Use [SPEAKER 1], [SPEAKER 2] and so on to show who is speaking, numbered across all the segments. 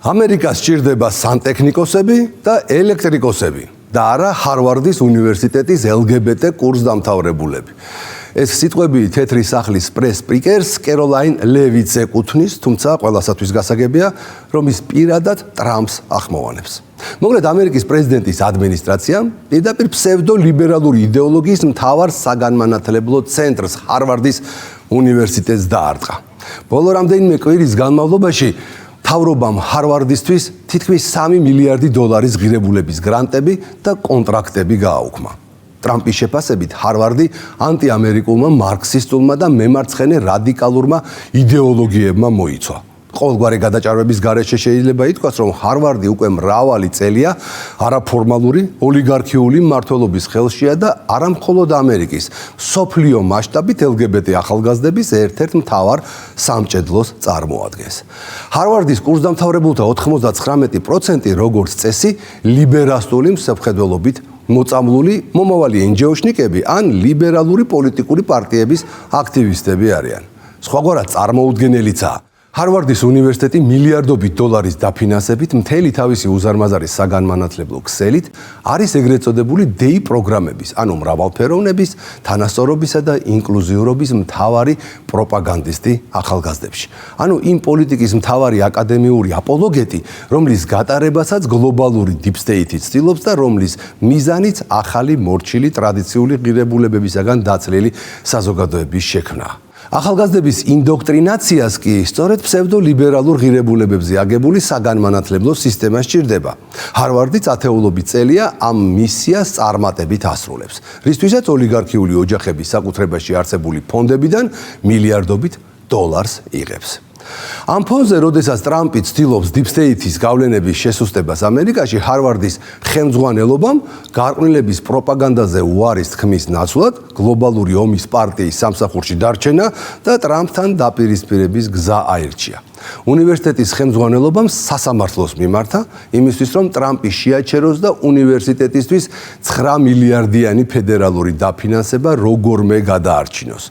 [SPEAKER 1] ამერიკას სჭირდება სანტექნიკოსები და ელექტრიკოსები და არა ჰარვარდის უნივერსიტეტის LGBT კურსდამთავრებულები. ეს სიტყვები თეთრი სახლის პრეს სპიკერს კეროლაინ ლევიც ეკუთვნის, თუმცა ყველასათვის გასაგებია, რომ ის პირადად ტრამპს ახმოვანებს. მოკლედ ამერიკის პრეზიდენტის ადმინისტრაციამ პირდაპირ ფსევდოლიბერალური იდეოლოგიის მთავარ საგანმანათლებლო ცენტრს ჰარვარდის უნივერსიტეტს დაარტყა. ბოლო რამდენიმე კვირის განმავლობაში მთავრობამ ჰარვარდისთვის თითქმის 3 მილიარდი დოლარის ღირებულების გრანტები და კონტრაქტები გააუქმა. ტრამპის შეფასებით ჰარვარდი ანტიამერიკულმა მარქსისტულმა და მემარცხენე რადიკალურმა იდეოლოგიებმა მოიცვა. ყოველგვარი გადაჭარბების გარეშე შეიძლება ითქვას, რომ ჰარვარდი უკვე მრავალი წელია არაფორმალური ოლიგარქიული მმართველობის ხელშია და არა მხოლოდ ამერიკის, მსოფლიო მასშტაბით LGBT ახალგაზრდების ერთ-ერთ მთავარ სამჭედლოს წარმოადგენს. ჰარვარდის კურსდამთავრებულთა 99% როგორც წესი ლიბერალური მსოფლმხედველობით მოწამლული მომავალი ენჯეოშნიკები ან ლიბერალური პოლიტიკური პარტიების აქტივისტები არიან. სხვაგვარად წარმოუდგენელიცაა. ჰარვარდის უნივერსიტეტი მილიარდობით დოლარის დაფინანსებით მთელი თავისი უზარმაზარი საგანმანათლებლო ქსელით არის ეგრეთ წოდებული დეი პროგრამების, ანუ მრავალფეროვნების, თანასწორობისა და ინკლუზიურობის მთავარი პროპაგანდისტი ახალგაზრდებში. ანუ იმ პოლიტიკის მთავარი აკადემიური აპოლოგეტი, რომლის გატარებასაც გლობალური deep state-ი ცდილობს და რომლის მიზანიც ახალი მორჩილი ტრადიციული ღირებულებებისაგან დაცლილი საზოგადოების შექმნაა. ახალგაზრდების ინდოქტრინაციას კი სწორედ ფსევდოლიბერალურ ღირებულებებზე აგებული საგანმანათლებლო სისტემა სჭირდება. ჰარვარდიც ათეულობით წელია ამ მისიას წარმატებით ასრულებს, რისთვისაც ოლიგარქიული ოჯახების საკუთრებაში არსებული ფონდებიდან მილიარდობით დოლარს იღებს. ამ ფონზე, როდესაც ტრამპი ცდილობს deep state-ის გავლენების შესუსტებას ამერიკაში, ჰარვარდის ხელმძღვანელობამ გარყვნილების პროპაგანდაზე უარის თქმის ნაცვლად გლობალური ომის პარტიის სამსახურში დარჩენა და ტრამპთან დაპირისპირების გზა აირჩია. უნივერსიტეტის ხელმძღვანელობამ სასამართლოს მიმართა იმისთვის, რომ ტრამპი შეაჩეროს და უნივერსიტეტისთვის 9 მილიარდიანი ფედერალური დაფინანსება როგორმე გადაარჩინოს.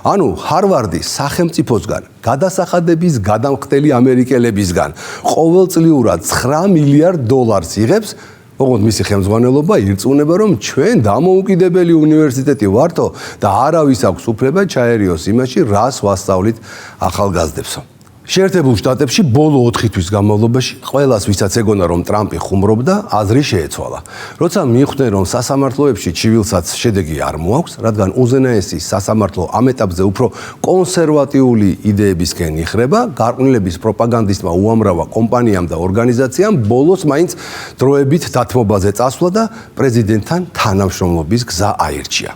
[SPEAKER 1] ანუ ჰარვარდი სახელმწიფოსგან, გადასახადების გადამხდელი ამერიკელებისგან ყოველწლიურად 9 მილიარდ დოლარს იღებს, ოღონდ მისი ხელმძღვანელობა ირწმუნება, რომ ჩვენ დამოუკიდებელი უნივერსიტეტი ვართო და არავის აქვს უფლება ჩაერიოს იმაში, რას ვასწავლით ახალგაზრდებსო. შეერთებულ შტატებში ბოლო 4 თვის განმავლობაში ყველას, ვისაც ეგონა, რომ ტრამპი ხუმრობდა, აზრი შეეცვალა. როცა მიხვდნენ, რომ სასამართლოებში ჩივილსაც შედეგი არ მოაქვს, რადგან უზენაესი სასამართლო ამ ეტაპზე უფრო კონსერვატიული იდეებისკენ იხრება, გარყვნილების პროპაგანდისტმა უამრავ კომპანიამ და ორგანიზაციამ ბოლოს მაინც დროებით დათმობაზე წასვლა და პრეზიდენტთან თანამშრომლობის გზა აირჩია.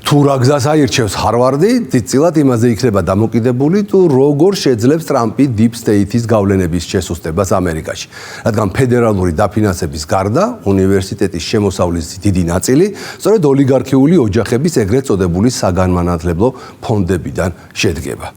[SPEAKER 1] თუ რა გზას აირჩევს ჰარვარდი, დიდწილად იმაზე იქნება დამოკიდებული, თუ როგორ შეძლებს ტრამპი deep state-ის გავლენების შესუსტებას ამერიკაში. რადგან ფედერალური დაფინანსების გარდა, უნივერსიტეტის შემოსავლის დიდი ნაწილი სწორედ ოლიგარქიული ოჯახების ეგრეთ წოდებული საგანმანათლებლო ფონდებიდან შედგება.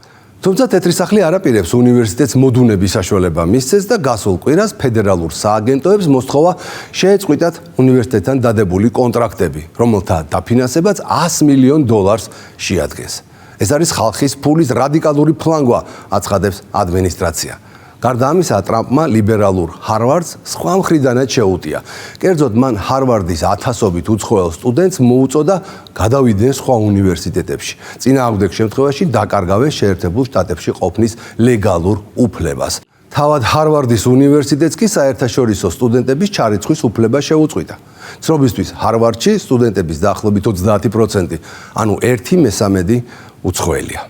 [SPEAKER 1] თუმცა თეთრი სახლი არ აპირებს უნივერსიტეტს მოდუნების საშუალება მისცეს და გასულ კვირას ფედერალურ სააგენტოებს მოსთხოვა შეეწყვიტათ უნივერსიტეტთან დადებული კონტრაქტები, რომელთა დაფინანსებაც 100 მილიონ დოლარს შეადგენს. ეს არის ხალხის ფულის რადიკალური ფლანგვა, აცხადებს ადმინისტრაცია. გარდა ამისა, ტრამპმა ლიბერალურ ჰარვარდს სხვა მხრიდანაც შეუტია. კერძოდ, მან ჰარვარდის 1000-ობით უცხოელ სტუდენტს მოუწოდა გადავიდნენ სხვა უნივერსიტეტებში. წინააღმდეგ შემთხვევაში დაკარგავენ შეერთებულ შტატებში ყოფნის ლეგალურ უფლებას. თავად ჰარვარდის უნივერსიტეტს კი საერთაშორისო სტუდენტების ჩარიცხვის უფლება შეუწყვიტა. ცნობისთვის, ჰარვარდში სტუდენტების დაახლოებით 30%, ანუ 1/3 უცხოელია.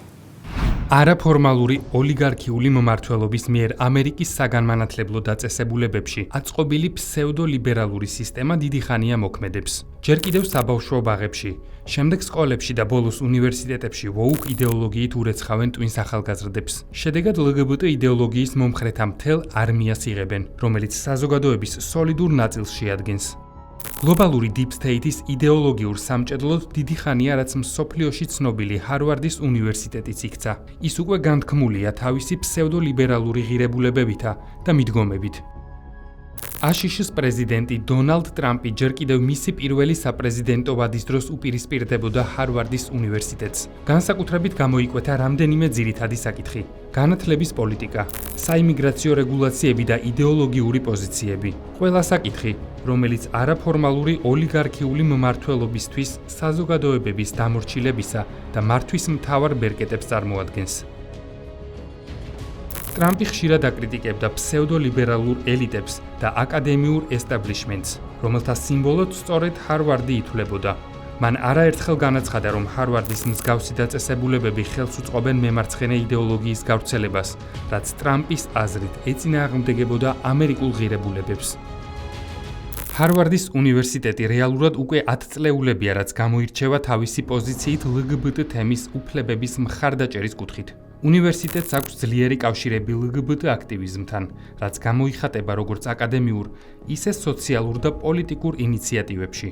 [SPEAKER 2] არაფორმალური ოლიგარქიული მმართველობის მიერ ამერიკის საგანმანათლებლო დაწესებულებებში აწყობილი ფსევდოლიბერალური სისტემა დიდი ხანია მოქმედებს. ჯერ კიდევ საბავშვო ბაღებში, შემდეგ სკოლებში და ბოლოს უნივერსიტეტებში ვოუკ იდეოლოგიით ურეცხავენ ტვინს ახალგაზრდებს. შედეგად LGBT იდეოლოგიის მომხრეთა მთელ არმიას იღებენ, რომელიც საზოგადოების სოლიდურ ნაწილს შეადგენს. გლობალური deep state-ის იდეოლოგიურ სამჭედლოდ დიდი ხანია, რაც მსოფლიოში ცნობილი ჰარვარდის უნივერსიტეტიც იქცა. ის უკვე განთქმულია თავისი ფსევდოლიბერალური ღირებულებებითა და მიდგომებით. აშშ-ის პრეზიდენტი დონალდ ტრამპი ჯერ კიდევ მისი პირველი საპრეზიდენტო ვადის დროს უპირისპირდებოდა ჰარვარდის უნივერსიტეტს. განსაკუთრებით გამოიკვეთა რამდენიმე ძირითადი საკითხი: განათლების პოლიტიკა, საიმიგრაციო რეგულაციები და იდეოლოგიური პოზიციები. ყველა საკითხი, რომელიც არაფორმალური ოლიგარქიული მმართველობისთვის საზოგადოებების დამორჩილებისა და მართვის მთავარ ბერკეტებს წარმოადგენს. ტრამპი ხშირად აკრიტიკებდა ფსევდოლიბერალურ ელიტებს და აკადემიურ ესტაბლიშმენტს, რომელთა სიმბოლოდ სწორედ ჰარვარდი ითვლებოდა. მან არაერთხელ განაცხადა, რომ ჰარვარდის მსგავსი დაწესებულებები ხელს უწყობენ მემარცხენე იდეოლოგიის გავრცელებას, რაც ტრამპის აზრით ეწინააღმდეგებოდა ამერიკულ ღირებულებებს. ჰარვარდის უნივერსიტეტი რეალურად უკვე 10 წლეულებია, რაც გამოირჩევა თავისი პოზიციით LGBT თემის უფლებების მხარდაჭერის კუთხით. უნივერსიტეტს აქვს ძლიერი კავშირები LGBT აქტივიზმთან, რაც გამოიხატება როგორც აკადემიურ, ისე სოციალურ და პოლიტიკურ ინიციატივებში.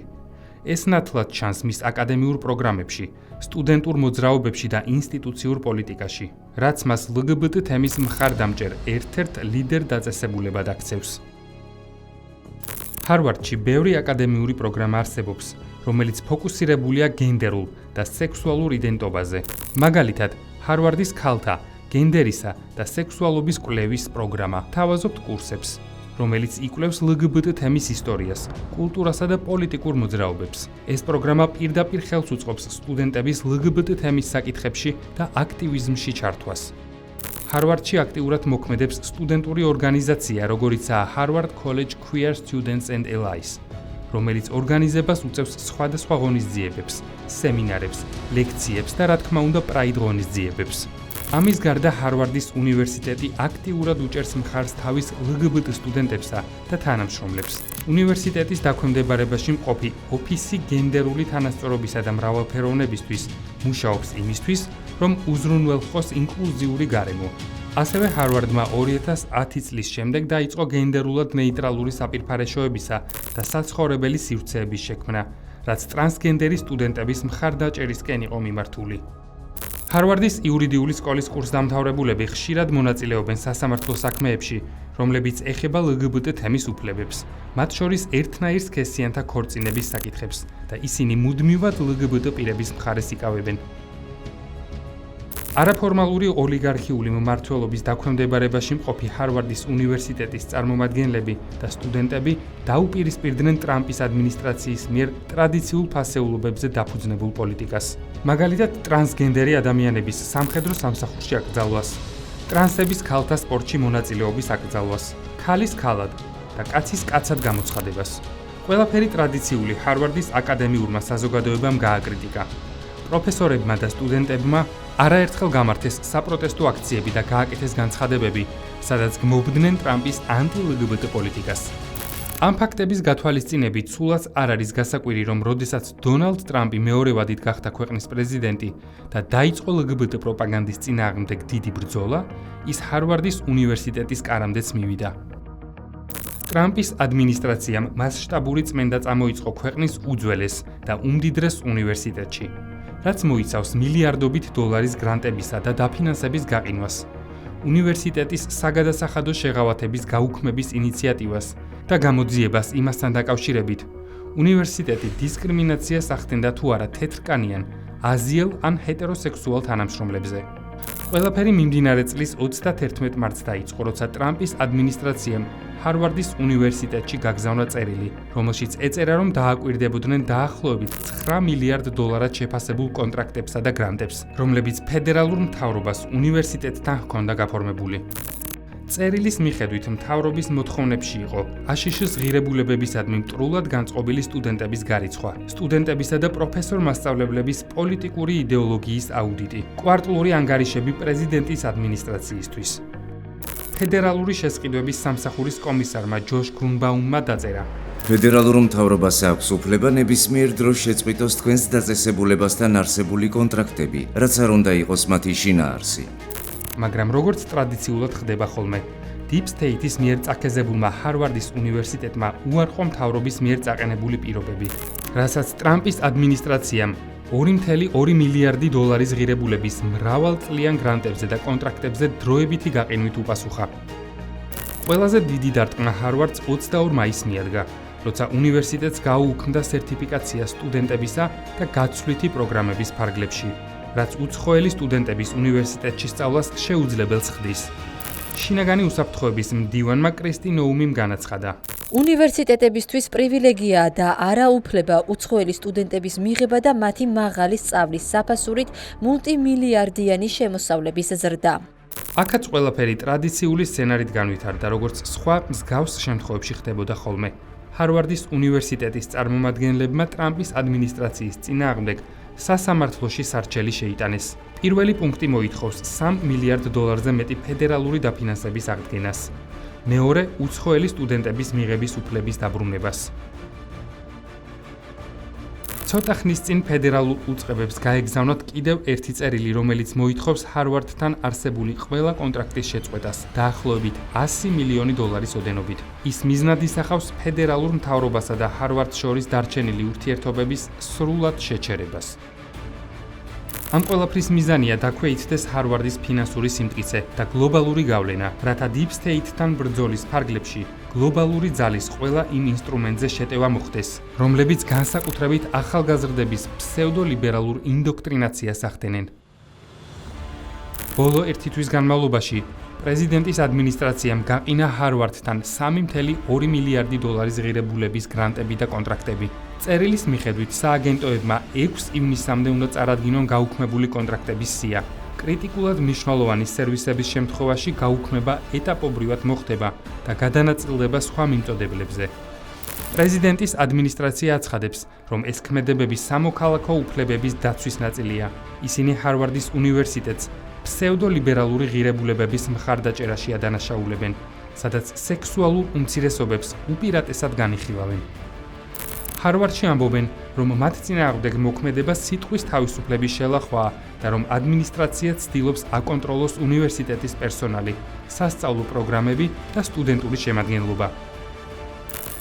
[SPEAKER 2] ეს ნათლად ჩანს მის აკადემიურ პროგრამებში, სტუდენტურ მოძრაობებში და ინსტიტუციურ პოლიტიკაში, რაც მას LGBT თემის მხარდამჭერ ერთ-ერთ ლიდერ დაწესებულებად აქცევს. ჰარვარდში ბევრი აკადემიური პროგრამა არსებობს, რომელიც ფოკუსირებულია გენდერულ და სექსუალურ იდენტობაზე. მაგალითად, ჰარვარდის ქალთა, გენდერისა და სექსუალობის კვლევის პროგრამა თავაზობთ კურსებს, რომელიც იკვლევს LGBT თემის ისტორიას, კულტურასა და პოლიტიკურ მოძრაობებს. ეს პროგრამა პირდაპირ ხელს უწყობს სტუდენტების LGBT თემის საკითხებში და აქტივიზმში ჩართვას. ჰარვარდში აქტიურად მოქმედებს სტუდენტური ორგანიზაცია, როგორიცაა Harvard College Queer Students and Allies, რომელიც ორგანიზებას უწევს სხვადასხვა ღონისძიებებს, სემინარებს, ლექციებს და რა თქმა უნდა პრაიდ ღონისძიებებს. ამის გარდა ჰარვარდის უნივერსიტეტი აქტიურად უჭერს მხარს თავის LGBT სტუდენტებსა და თანამშრომლებს. უნივერსიტეტის დაქვემდებარებაში მყოფი ოფისი გენდერული თანასწორობისა და მრავალფეროვნებისთვის მუშაობს იმისთვის, რომ უზრუნველყოს ინკლუზიური გარემო. ასევე ჰარვარდმა 2010 წლის შემდეგ დაიწყო გენდერულად ნეიტრალური საპირფარეშოებისა და საცხოვრებელი სივრცეების შექმნა, რაც ტრანსგენდერი სტუდენტების მხარდაჭერისკენ იყო მიმართული. ჰარვარდის იურიდიული სკოლის კურსდამთავრებულები ხშირად მონაწილეობენ სასამართლო საქმეებში, რომლებიც ეხება LGBT თემის უფლებებს, მათ შორის ერთნაირ სქესიანთა ქორწინების საკითხებს და ისინი მუდმივად LGBT პირების მხარეს იკავებენ. არაფორმალური ოლიგარქიული მმართველობის დაქვემდებარებაში მყოფი ჰარვარდის უნივერსიტეტის წარმომადგენლები და სტუდენტები დაუპირისპირდნენ ტრამპის ადმინისტრაციის მიერ ტრადიციულ ფასეულობებზე დაფუძნებულ პოლიტიკას. მაგალითად, ტრანსგენდერი ადამიანების სამხედრო სამსახურში აკრძალვას, ტრანსების ქალთა სპორტში მონაწილეობის აკრძალვას, ქალის ქალად და კაცის კაცად გამოცხადებას. ყველაფერი ტრადიციული ჰარვარდის აკადემიურმა საზოგადოებამ გააკრიტიკა. პროფესორებმა და სტუდენტებმა არაერთხელ გამართეს საპროტესტო აქციები და გააკეთეს განცხადებები, სადაც გმობდნენ ტრამპის ანტი-LGBT პოლიტიკას. ამ ფაქტების გათვალისწინებით სულაც არ არის გასაკვირი, რომ როდესაც დონალდ ტრამპი მეორე ვადით გახდა ქვეყნის პრეზიდენტი და დაიწყო LGBT პროპაგანდის წინააღმდეგ დიდი ბრძოლა, ის ჰარვარდის უნივერსიტეტის კარამდეც მივიდა. ტრამპის ადმინისტრაციამ მასშტაბური წმენდა წამოიწყო ქვეყნის უძველეს და უმდიდრეს უნივერსიტეტში, რაც მოიცავს მილიარდობით დოლარის გრანტებისა და დაფინანსების გაყინვას, უნივერსიტეტის საგადასახადო შეღავათების გაუქმების ინიციატივას და გამოძიებას იმასთან დაკავშირებით, უნივერსიტეტი დისკრიმინაციას ახდენდა თუ არა თეთრკანიან, აზიელ ან ჰეტეროსექსუალ თანამშრომლებზე. ყველაფერი მიმდინარე წლის 31 მარტს დაიწყო, როცა ტრამპის ადმინისტრაციამ ჰარვარდის უნივერსიტეტში გაგზავნა წერილი, რომელშიც ეწერა, რომ დააკვირდებოდნენ დაახლოებით $9 მილიარდ შეფასებულ კონტრაქტებსა და გრანტებს, რომლებიც ფედერალურ მთავრობას უნივერსიტეტთან ჰქონდა გაფორმებული. წერილის მიხედვით მთავრობის მოთხოვნებში იყო აშშ-ის ღირებულებებისადმი მტრულად განწყობილი სტუდენტების გარიცხვა, სტუდენტებისა და პროფესორ-მასწავლებლების პოლიტიკური იდეოლოგიის აუდიტი, კვარტლური ანგარიშები პრეზიდენტის ადმინისტრაციისთვის. ფედერალური შესყიდვების სამსახურის კომისარმა ჯოშ გრუნბაუმმა დაწერა:
[SPEAKER 3] ფედერალურ მთავრობას აქვს უფლება ნებისმიერ დროს შეწყვიტოს თქვენს დაწესებულებასთან არსებული კონტრაქტები, რაც არ უნდა იყოს მათი შინაარსი.
[SPEAKER 2] მაგრამ როგორც ტრადიციულად ხდება ხოლმე, Deep State-ის მიერ წაქეზებულმა ჰარვარდის უნივერსიტეტმა უარყო მთავრობის მიერ წაყენებული პირობები, რასაც ტრამპის ადმინისტრაციამ $2.2 მილიარდი ღირებულების მრავალწლიან გრანტებზე და კონტრაქტებზე დროებითი გაყინვით უპასუხა. ყველაზე დიდი დარტყმა ჰარვარდს 22 მაისს მიადგა, როცა უნივერსიტეტს გაუუქმდა სერტიფიკაცია სტუდენტებისა და გაცვლითი პროგრამების ფარგლებში, რაც უცხოელი სტუდენტების უნივერსიტეტში სწავლას შეუძლებელს ხდის. შინაგანი უსაფრთხოების მდივანმა კრისტი ნოუმიმ განაცხადა.
[SPEAKER 4] უნივერსიტეტებისთვის პრივილეგიაა და არა უფლება უცხოელი სტუდენტების მიღება და მათი მაღალი სწავლის საფასურით მულტიმილიარდიანი შემოსავლების ზრდა.
[SPEAKER 2] აქაც ყველაფერი ტრადიციული სცენარით განვითარდა, როგორც სხვა მსგავს შემთხვევებში ხდებოდა ხოლმე. ჰარვარდის უნივერსიტეტის წარმომადგენლებმა ტრამპის ადმინისტრაციის წინააღმდეგ სასამართლოში სარჩელი შეიტანეს. პირველი პუნქტი მოითხოვს $3 მილიარდ მეტი ფედერალური დაფინანსების აღდგენას. მეორე უცხოელი სტუდენტების მიღების უფლების დაბრუნებას. ცოტა ხნის წინ ფედერალურ უწყებებს გაეგზავნათ კიდევ ერთი წერილი, რომელიც მოითხოვს ჰარვარდთან არსებული ყველა კონტრაქტის შეწყვეტას, დაახლოებით $100 მილიონი ოდენობით. ის მიზნად ისახავს ფედერალურ მთავრობასა და ჰარვარდს შორის დარჩენილი ურთიერთობების სრულად შეჩერებას. ამ ყველაფრის მიზანია დაქვეითდეს ჰარვარდის ფინანსური სიმტკიცე და გლობალური გავლენა, რათა Deep State-თან ბრძოლის ფარგლებში გლობალური ძალის ყველა იმ ინსტრუმენტზე შეტევა მოხდეს, რომლებიც განსაკუთრებით ახალგაზრდების ფსევდოლიბერალურ ინდოქტრინაციას ახდენენ. ბოლო ერთი თვის განმავლობაში პრეზიდენტის ადმინისტრაციამ გაყინა ჰარვარდთან $3.2 მილიარდი ღირებულების გრანტები და კონტრაქტები. წერილის მიხედვით სააგენტოებმა 6 ივნისამდე უნდა წარადგინონ გაუქმებული კონტრაქტების სია. კრიტიკულად მნიშვნელოვანი სერვისების შემთხვევაში გაუქმება ეტაპობრივად მოხდება და გადანაწილდება სხვა მიმწოდებლებზე. პრეზიდენტის ადმინისტრაცია აცხადებს, რომ ეს ქმედებები სამოქალაქო უფლებების დაცვის ნაწილია. ისინი ჰარვარდის უნივერსიტეტს ფსევდოლიბერალური ღირებულებების მხარდაჭერაში ადანაშაულებენ, სადაც სექსუალურ უმცირესობებს უპირატესად განიხილავენ. ჰარვარდში ამბობენ, რომ მათ წინააღმდეგ მოქმედება სიტყვის თავისუფლების შელახვაა და რომ ადმინისტრაცია ცდილობს აკონტროლოს უნივერსიტეტის პერსონალი, სასწავლო პროგრამები და სტუდენტური შემადგენლობა.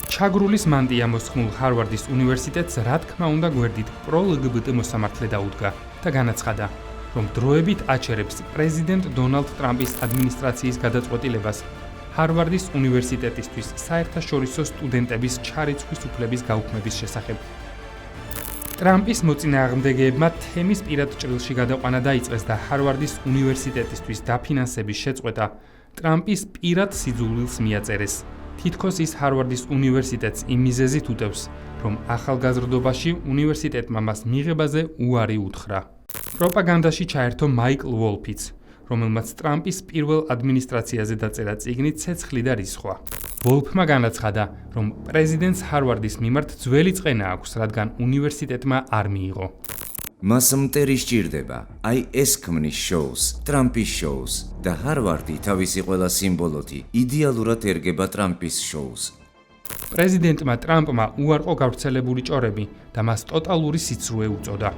[SPEAKER 2] ჩაგრულის მანტია მოსხმულ ჰარვარდის უნივერსიტეტს რა თქმა უნდა გვერდით პრო-LGBT მოსამართლე დაუდგა და განაცხადა, რომ დროებით აჩერებს პრეზიდენტ დონალდ ტრამპის ადმინისტრაციის გადაწყვეტილებას ჰარვარდის უნივერსიტეტისთვის საერთაშორისო სტუდენტების ჩარიცხვის უფლების გაუქმების შესახებ. ტრამპის მოწინააღმდეგეებმა თემის პირად ჭრილში გადაყვანა დაიწყეს და ჰარვარდის უნივერსიტეტისთვის დაფინანსების შეწყვეტა ტრამპის პირად სიძულვილს მიაწერეს. თითქოს ის ჰარვარდის უნივერსიტეტს იმ მიზეზით უტევს, რომ ახალგაზრდობაში უნივერსიტეტმა მას მიღებაზე უარი უთხრა. პროპაგანდაში ჩაერთო მაიკლ ვოლფიც, რომელმაც ტრამპის პირველ ადმინისტრაციაზე დაწერა წიგნი „ცეცხლი და რისხვა“. ვოლფმა განაცხადა, რომ პრეზიდენტს ჰარვარდის მიმართ ძველი წყენა აქვს, რადგან უნივერსიტეტმა არ მიიღო.
[SPEAKER 3] მას მტერი სჭირდება, აი ეს ქმნის შოუს, ტრამპის შოუს და ჰარვარდი თავისი ყველა სიმბოლოთი იდეალურად ერგება ტრამპის შოუს.
[SPEAKER 2] პრეზიდენტმა ტრამპმა უარყო გავრცელებული ჭორები და მას ტოტალური სიცრუე უწოდა.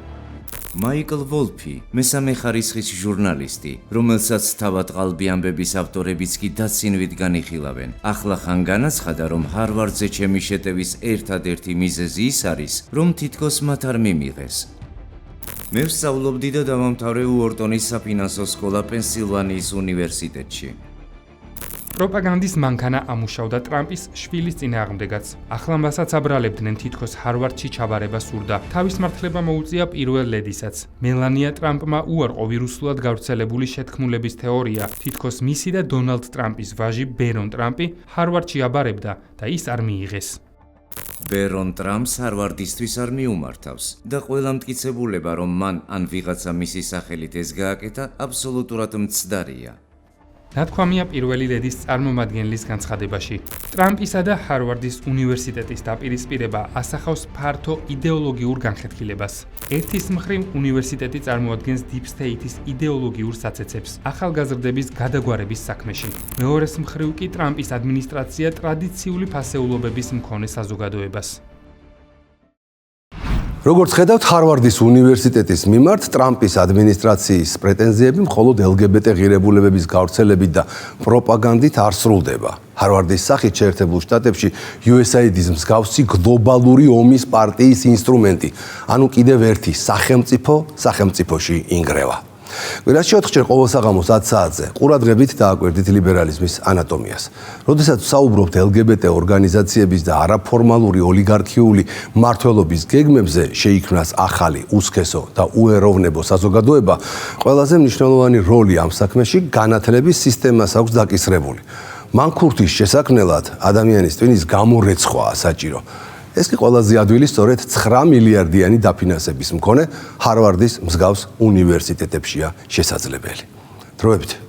[SPEAKER 3] მაიკლ ვოლფი, მესამე ხარისხის ჟურნალისტი, რომელსაც თავად ყალბი ამბების ავტორებიც კი დაცინვით განიხილავენ, ახლა ხან განაცხადა, რომ ჰარვარდზე ჩემი შეტევის ერთადერთი მიზეზი ის არის, რომ თითქოს მათ არ მიმიღეს. მე ვსწავლობდი და დავამთავრე უორტონის საფინანსო სკოლა პენსილვანიის უნივერსიტეტში.
[SPEAKER 2] პროპაგანდის მანქანა ამუშავდა ტრამპის შვილის წინააღმდეგაც. ახლა მასაც აბრალებდნენ თითქოს ჰარვარდში ჩაბარება სურდა. თავის მართლება მოუწია პირველ ლედისაც. მელანია ტრამპმა უარყო ვირუსულად გავრცელებული შეთქმულების თეორია. თითქოს მისი და დონალდ ტრამპის ვაჟი ბერონ ტრამპი ჰარვარდში აბარებდა და ის არ მიიღეს.
[SPEAKER 3] ბერონ ტრამპს ჰარვარდისთვის არ მიუმართავს და ყველა მტკიცებულება, რომ მან ან ვიღაცა მისი სახელით ეს გააკეთა, აბსოლუტურად მცდარია.
[SPEAKER 2] ნათქვამია პირველი ლედის წარმომადგენლის განცხადებაში. ტრამპისა და ჰარვარდის უნივერსიტეტის დაპირისპირება ასახავს ფართო იდეოლოგიურ განხეთქილებას. ერთის მხრივ უნივერსიტეტი წარმოადგენს Deep State-ის იდეოლოგიურ საცეცებს ახალგაზრდების გადაგვარების საქმეში. მეორეს მხრივ კი ტრამპის ადმინისტრაცია ტრადიციული ფასეულობების მქონე საზოგადოებას.
[SPEAKER 1] როგორც ხედავთ, ჰარვარდის უნივერსიტეტის მიმართ ტრამპის ადმინისტრაციის პრეტენზიები მხოლოდ LGBT ღირებულებების გავრცელებით და პროპაგანდით არ სრულდება. ჰარვარდის სახით შეერთებულ შტატებში USAID-ის მსგავსი გლობალური ომის პარტიის ინსტრუმენტი, ანუ კიდევ ერთი სახელმწიფოში ინგრევა. კვირაში 4-ჯერ ყოველ საღამოს 10 საათზე ყურადღებით დააკვირდით ლიბერალიზმის ანატომიას. როდესაც საუბრობთ LGBT ორგანიზაციების და არაფორმალური ოლიგარქიული მმართველობის გეგმებზე, შეიქმნას ახალი, უსქესო და უეროვნებო საზოგადოება, ყველაზე მნიშვნელოვანი როლი ამ საქმეში განათლების სისტემას აქვს დაკისრებული. მანქურთის შესაქმნელად ადამიანის ტვინის გამორეცხვაა საჭირო. ეს კი ყველაზე ადვილი სწორედ 9 მილიარდიანი დაფინანსების მქონე ჰარვარდის მსგავს უნივერსიტეტებშია შესაძლებელი. დროებით